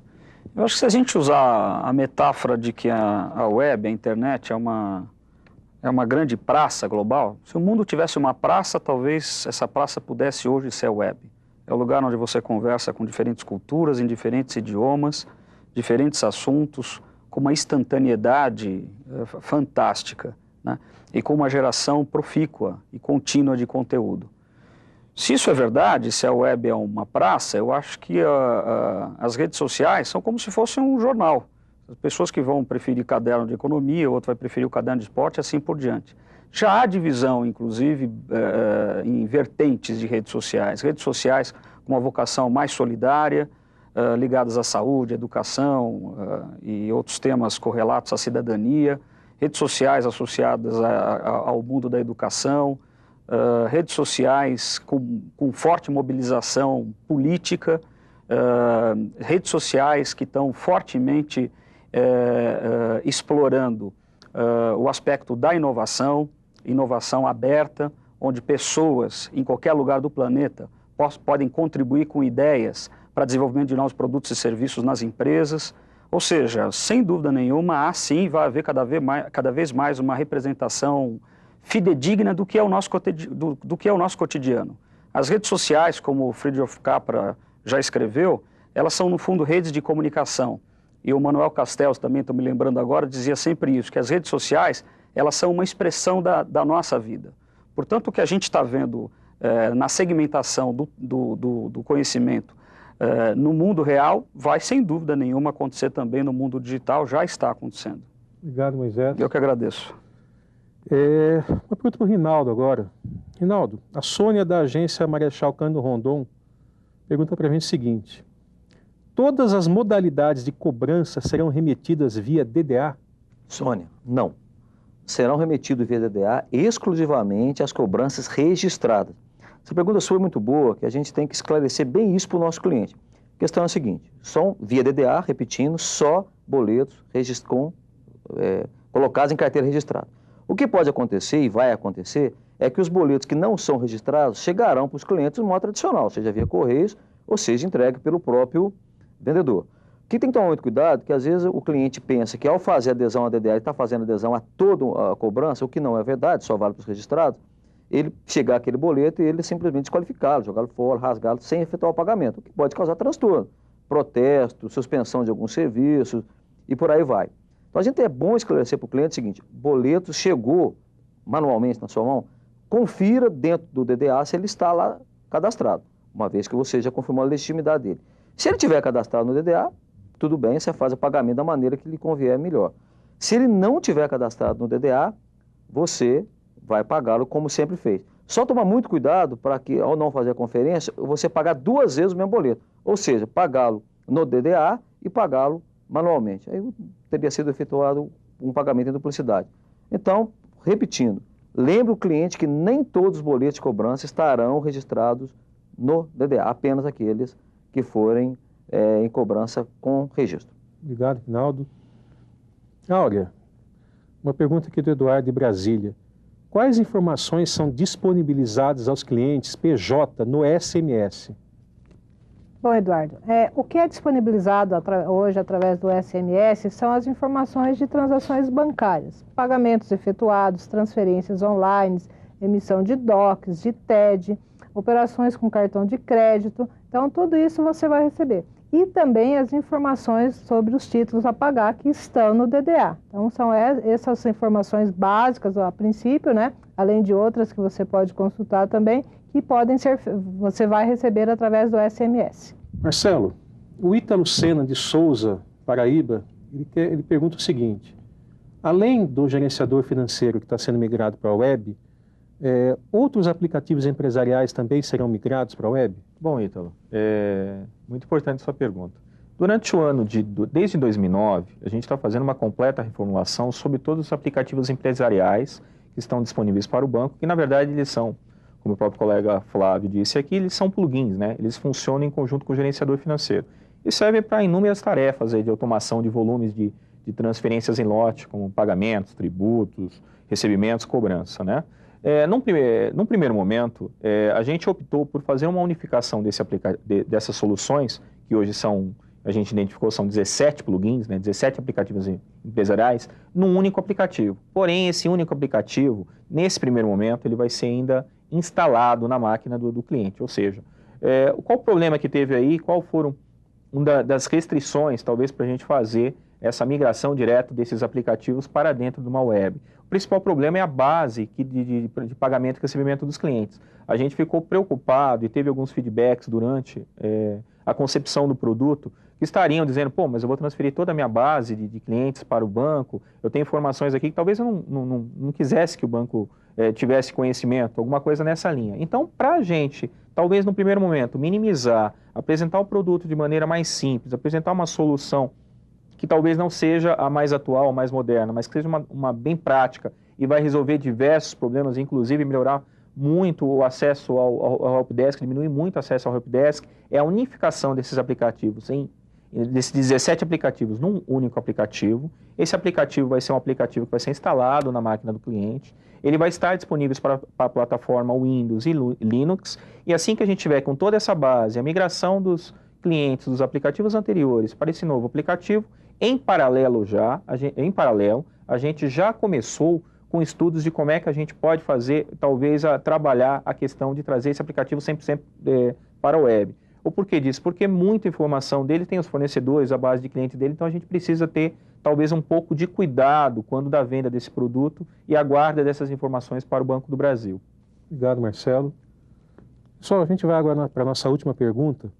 Eu acho que se a gente usar a metáfora de que a web, a internet, é uma grande praça global, se o mundo tivesse uma praça, talvez essa praça pudesse hoje ser a web. É o lugar onde você conversa com diferentes culturas, em diferentes idiomas, diferentes assuntos, com uma instantaneidade fantástica, né? E com uma geração profícua e contínua de conteúdo. Se isso é verdade, se a web é uma praça, eu acho que as redes sociais são como se fosse um jornal. As pessoas que vão preferir caderno de economia, outro vai preferir o caderno de esporte, assim por diante. Já há divisão, inclusive, em vertentes de redes sociais com uma vocação mais solidária, ligadas à saúde, educação e outros temas correlatos à cidadania, redes sociais associadas ao mundo da educação, redes sociais com forte mobilização política, redes sociais que estão fortemente explorando o aspecto da inovação aberta, onde pessoas em qualquer lugar do planeta podem contribuir com ideias para desenvolvimento de novos produtos e serviços nas empresas. Ou seja, sem dúvida nenhuma, vai haver cada vez mais uma representação fidedigna do que é o nosso cotidiano. As redes sociais, como o Fritjof Capra já escreveu, elas são, no fundo, redes de comunicação. E o Manuel Castells, também estou me lembrando agora, dizia sempre isso, que as redes sociais, elas são uma expressão da nossa vida. Portanto, o que a gente está vendo na segmentação do conhecimento no mundo real, vai, sem dúvida nenhuma, acontecer também no mundo digital, já está acontecendo. Obrigado, Moisés. Eu que agradeço. Uma pergunta para o Rinaldo agora. Rinaldo, a Sônia da agência Marechal Cândido Rondon pergunta para a gente o seguinte: todas as modalidades de cobrança serão remetidas via DDA? Sônia, não. Serão remetidos via DDA exclusivamente as cobranças registradas. Essa pergunta sua é muito boa, que a gente tem que esclarecer bem isso para o nosso cliente. A questão é a seguinte: são via DDA, repetindo, só boletos colocados em carteira registrada. O que pode acontecer e vai acontecer é que os boletos que não são registrados chegarão para os clientes no modo tradicional, seja via correios ou seja entregue pelo próprio vendedor. O que tem que tomar muito cuidado, que às vezes o cliente pensa que ao fazer adesão à DDA ele está fazendo adesão a toda a cobrança, o que não é verdade, só vale para os registrados, ele chegar aquele boleto e ele simplesmente desqualificá-lo, jogá-lo fora, rasgá-lo sem efetuar o pagamento, o que pode causar transtorno, protesto, suspensão de alguns serviços e por aí vai. Então a gente é bom esclarecer para o cliente o seguinte: boleto chegou manualmente na sua mão, confira dentro do DDA se ele está lá cadastrado, uma vez que você já confirmou a legitimidade dele. Se ele tiver cadastrado no DDA, tudo bem, você faz o pagamento da maneira que lhe convier melhor. Se ele não tiver cadastrado no DDA, você vai pagá-lo como sempre fez. Só tomar muito cuidado para que, ao não fazer a conferência, você pagar 2 vezes o mesmo boleto. Ou seja, pagá-lo no DDA e pagá-lo manualmente. Aí teria sido efetuado um pagamento em duplicidade. Então, repetindo, lembre o cliente que nem todos os boletos de cobrança estarão registrados no DDA, apenas aqueles que forem em cobrança com registro. Obrigado, Rinaldo. Áurea, uma pergunta aqui do Eduardo de Brasília. Quais informações são disponibilizadas aos clientes PJ no SMS? Bom, Eduardo, o que é disponibilizado hoje através do SMS são as informações de transações bancárias, pagamentos efetuados, transferências online, emissão de DOCs, de TED, operações com cartão de crédito. Então, tudo isso você vai receber. E também as informações sobre os títulos a pagar que estão no DDA. Então, são essas informações básicas a princípio, né? Além de outras que você pode consultar também, que você vai receber através do SMS. Marcelo, o Ítalo Sena de Souza, Paraíba, ele pergunta o seguinte: além do gerenciador financeiro que está sendo migrado para a web, Outros aplicativos empresariais também serão migrados para a web? Bom, Ítalo, muito importante sua pergunta. Durante o ano desde 2009, a gente está fazendo uma completa reformulação sobre todos os aplicativos empresariais que estão disponíveis para o banco, que na verdade eles são, como o próprio colega Flávio disse aqui, eles são plugins, né? Eles funcionam em conjunto com o gerenciador financeiro. E servem para inúmeras tarefas aí de automação de volumes de transferências em lote, como pagamentos, tributos, recebimentos, cobrança, né? Num primeiro momento, a gente optou por fazer uma unificação dessas soluções, que hoje a gente identificou, são 17 plugins, né, 17 aplicativos empresariais, num único aplicativo. Porém, esse único aplicativo, nesse primeiro momento, ele vai ser ainda instalado na máquina do cliente. Ou seja, qual o problema que teve aí, qual foram uma das restrições, talvez, para a gente fazer essa migração direta desses aplicativos para dentro de uma web? O principal problema é a base de pagamento e recebimento dos clientes. A gente ficou preocupado e teve alguns feedbacks durante a concepção do produto, que estariam dizendo, pô, mas eu vou transferir toda a minha base de clientes para o banco, eu tenho informações aqui que talvez eu não quisesse que o banco tivesse conhecimento, alguma coisa nessa linha. Então, para a gente, talvez no primeiro momento, minimizar, apresentar o produto de maneira mais simples, apresentar uma solução que talvez não seja a mais atual, a mais moderna, mas que seja uma bem prática e vai resolver diversos problemas, inclusive melhorar muito o acesso ao helpdesk, diminuir muito o acesso ao helpdesk, é a unificação desses aplicativos, desses 17 aplicativos num único aplicativo. Esse aplicativo vai ser um aplicativo que vai ser instalado na máquina do cliente, ele vai estar disponível para a plataforma Windows e Linux, e assim que a gente tiver com toda essa base, a migração dos clientes dos aplicativos anteriores para esse novo aplicativo, em paralelo, a gente já começou com estudos de como é que a gente pode fazer, talvez, trabalhar a questão de trazer esse aplicativo 100% para a web. O porquê disso? Porque muita informação dele tem os fornecedores, a base de cliente dele, então a gente precisa ter, talvez, um pouco de cuidado quando da venda desse produto e a guarda dessas informações para o Banco do Brasil. Obrigado, Marcelo. Pessoal, a gente vai agora para a nossa última pergunta.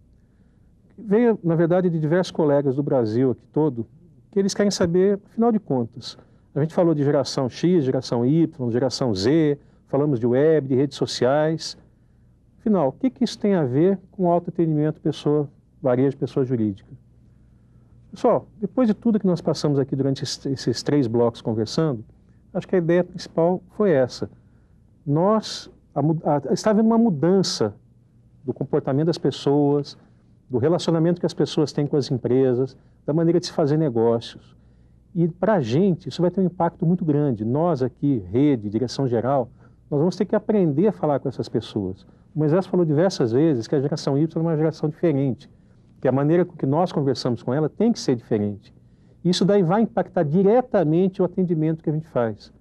Veio, na verdade, de diversos colegas do Brasil aqui todo, que eles querem saber, afinal de contas, a gente falou de geração X, geração Y, geração Z, falamos de web, de redes sociais. Afinal, o que isso tem a ver com autoatendimento, varejo, pessoa jurídica? Pessoal, depois de tudo que nós passamos aqui durante esses 3 blocos conversando, acho que a ideia principal foi essa. Está havendo uma mudança do comportamento das pessoas, do relacionamento que as pessoas têm com as empresas, da maneira de se fazer negócios. E para a gente isso vai ter um impacto muito grande. Nós aqui, rede, direção geral, nós vamos ter que aprender a falar com essas pessoas. O Moisés falou diversas vezes que a geração Y é uma geração diferente, que a maneira com que nós conversamos com ela tem que ser diferente. Isso daí vai impactar diretamente o atendimento que a gente faz,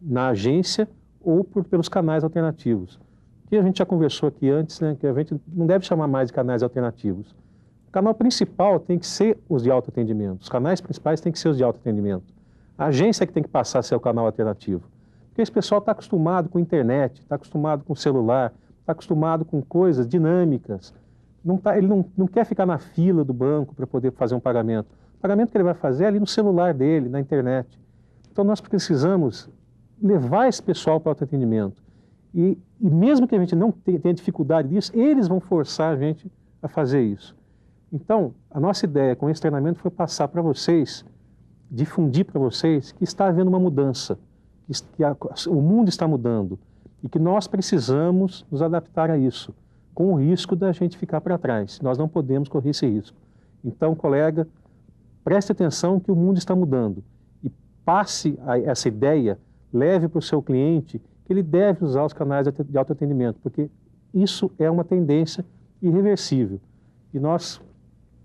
na agência ou pelos canais alternativos. Que a gente já conversou aqui antes, né, que a gente não deve chamar mais de canais alternativos. O canal principal tem que ser os de autoatendimento, os canais principais têm que ser os de autoatendimento. A agência é que tem que passar a ser o canal alternativo. Porque esse pessoal está acostumado com internet, está acostumado com celular, está acostumado com coisas dinâmicas. Ele não quer ficar na fila do banco para poder fazer um pagamento. O pagamento que ele vai fazer é ali no celular dele, na internet. Então nós precisamos levar esse pessoal para o autoatendimento. E mesmo que a gente não tenha dificuldade disso, eles vão forçar a gente a fazer isso. Então, a nossa ideia com esse treinamento foi passar para vocês, difundir para vocês que está havendo uma mudança, que o mundo está mudando e que nós precisamos nos adaptar a isso, com o risco da gente ficar para trás. Nós não podemos correr esse risco. Então, colega, preste atenção que o mundo está mudando e passe essa ideia, leve para o seu cliente que ele deve usar os canais de autoatendimento, porque isso é uma tendência irreversível. E nós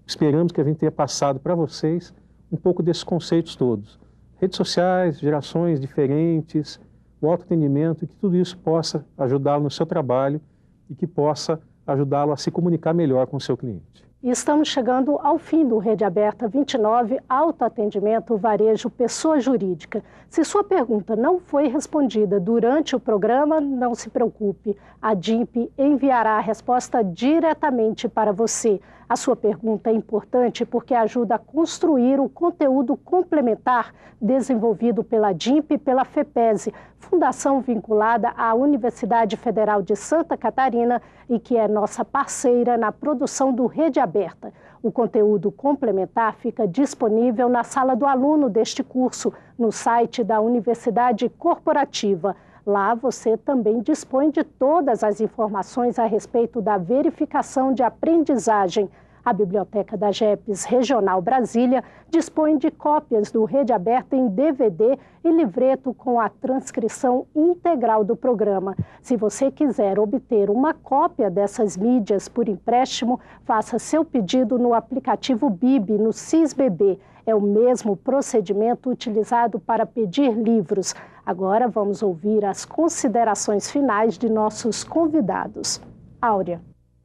esperamos que a gente tenha passado para vocês um pouco desses conceitos todos. Redes sociais, gerações diferentes, o autoatendimento, e que tudo isso possa ajudá-lo no seu trabalho e que possa ajudá-lo a se comunicar melhor com o seu cliente. E estamos chegando ao fim do Rede Aberta 29, autoatendimento, varejo, pessoa jurídica. Se sua pergunta não foi respondida durante o programa, não se preocupe. A DIMP enviará a resposta diretamente para você. A sua pergunta é importante porque ajuda a construir o conteúdo complementar desenvolvido pela DIMP e pela FEPESE, fundação vinculada à Universidade Federal de Santa Catarina e que é nossa parceira na produção do Rede Aberta. O conteúdo complementar fica disponível na sala do aluno deste curso, no site da Universidade Corporativa. Lá você também dispõe de todas as informações a respeito da verificação de aprendizagem. A Biblioteca da GEPES Regional Brasília dispõe de cópias do Rede Aberta em DVD e livreto com a transcrição integral do programa. Se você quiser obter uma cópia dessas mídias por empréstimo, faça seu pedido no aplicativo BIB, no SISBB. É o mesmo procedimento utilizado para pedir livros. Agora vamos ouvir as considerações finais de nossos convidados. Áurea.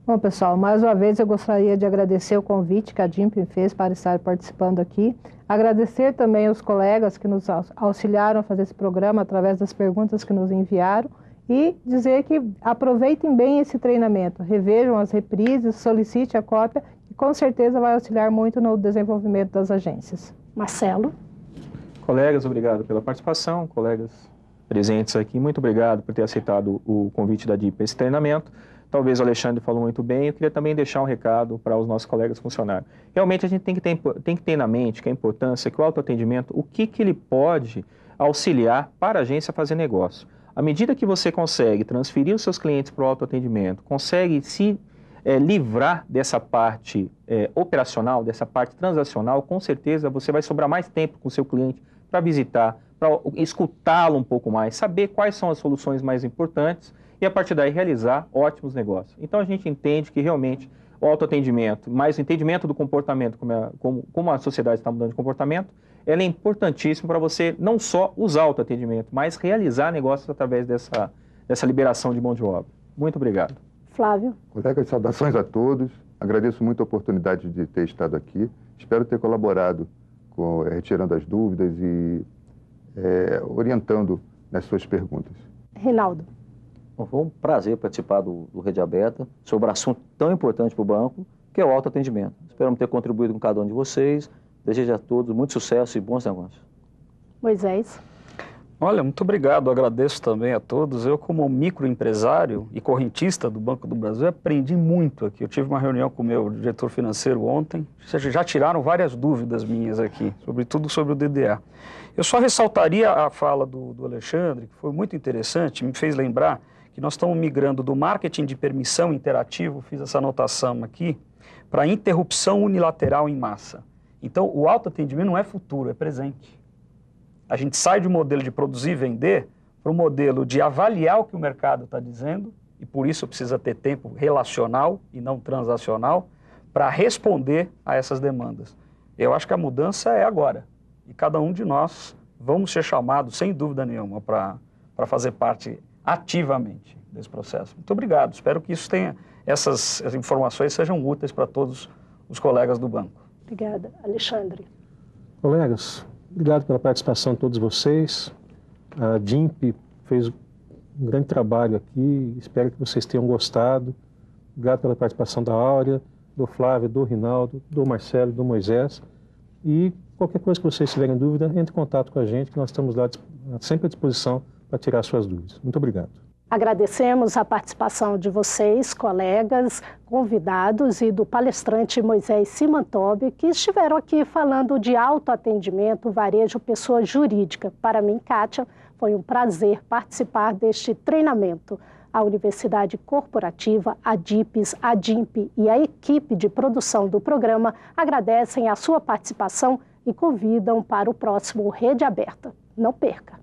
Bom, pessoal, mais uma vez eu gostaria de agradecer o convite que a DIMP fez para estar participando aqui. Agradecer também aos colegas que nos auxiliaram a fazer esse programa através das perguntas que nos enviaram e dizer que aproveitem bem esse treinamento, revejam as reprises, solicite a cópia e com certeza vai auxiliar muito no desenvolvimento das agências. Marcelo. Colegas, obrigado pela participação. Colegas presentes aqui, muito obrigado por ter aceitado o convite da DIMP para esse treinamento. Talvez o Alexandre falou muito bem, eu queria também deixar um recado para os nossos colegas funcionários. Realmente a gente tem que ter na mente que a importância que o autoatendimento, o que ele pode auxiliar para a agência fazer negócio. À medida que você consegue transferir os seus clientes para o autoatendimento, consegue se livrar dessa parte operacional, dessa parte transacional, com certeza você vai sobrar mais tempo com o seu cliente para visitar, para escutá-lo um pouco mais, saber quais são as soluções mais importantes e a partir daí realizar ótimos negócios. Então a gente entende que realmente o autoatendimento, mais o entendimento do comportamento, como a sociedade está mudando de comportamento, ela é importantíssimo para você não só usar o autoatendimento, mas realizar negócios através dessa liberação de mão de obra. Muito obrigado. Flávio. Colegas, saudações a todos. Agradeço muito a oportunidade de ter estado aqui. Espero ter colaborado com retirando as dúvidas e orientando nas suas perguntas. Reinaldo. Bom, foi um prazer participar do Rede Aberta sobre um assunto tão importante para o banco, que é o autoatendimento. Esperamos ter contribuído com cada um de vocês. Desejo a todos muito sucesso e bons negócios. Moisés. Olha, muito obrigado, agradeço também a todos. Eu, como microempresário e correntista do Banco do Brasil, aprendi muito aqui. Eu tive uma reunião com o meu diretor financeiro ontem, já tiraram várias dúvidas minhas aqui, sobretudo sobre o DDA. Eu só ressaltaria a fala do Alexandre, que foi muito interessante, me fez lembrar que nós estamos migrando do marketing de permissão interativo, fiz essa anotação aqui, para interrupção unilateral em massa. Então, o autoatendimento não é futuro, é presente. A gente sai de um modelo de produzir e vender para um modelo de avaliar o que o mercado está dizendo, e por isso precisa ter tempo relacional e não transacional, para responder a essas demandas. Eu acho que a mudança é agora, e cada um de nós vamos ser chamados, sem dúvida nenhuma, para fazer parte ativamente desse processo. Muito obrigado, espero que essas informações sejam úteis para todos os colegas do banco. Obrigada. Alexandre. Colegas, obrigado pela participação de todos vocês. A DIMP fez um grande trabalho aqui, espero que vocês tenham gostado. Obrigado pela participação da Áurea, do Flávio, do Rinaldo, do Marcelo, do Moisés. E qualquer coisa que vocês tiverem dúvida, entre em contato com a gente, que nós estamos lá sempre à disposição para tirar suas dúvidas. Muito obrigado. Agradecemos a participação de vocês, colegas, convidados e do palestrante Moisés Simantobi, que estiveram aqui falando de autoatendimento, varejo, pessoa jurídica. Para mim, Kátia, foi um prazer participar deste treinamento. A Universidade Corporativa, a DIPES, a DIMP e a equipe de produção do programa agradecem a sua participação e convidam para o próximo Rede Aberta. Não perca!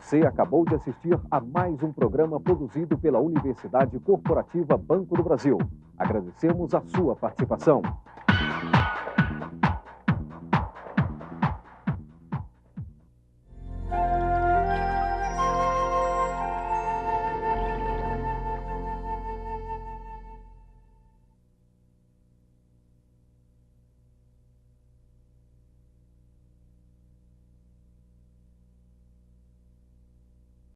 Você acabou de assistir a mais um programa produzido pela Universidade Corporativa Banco do Brasil. Agradecemos a sua participação.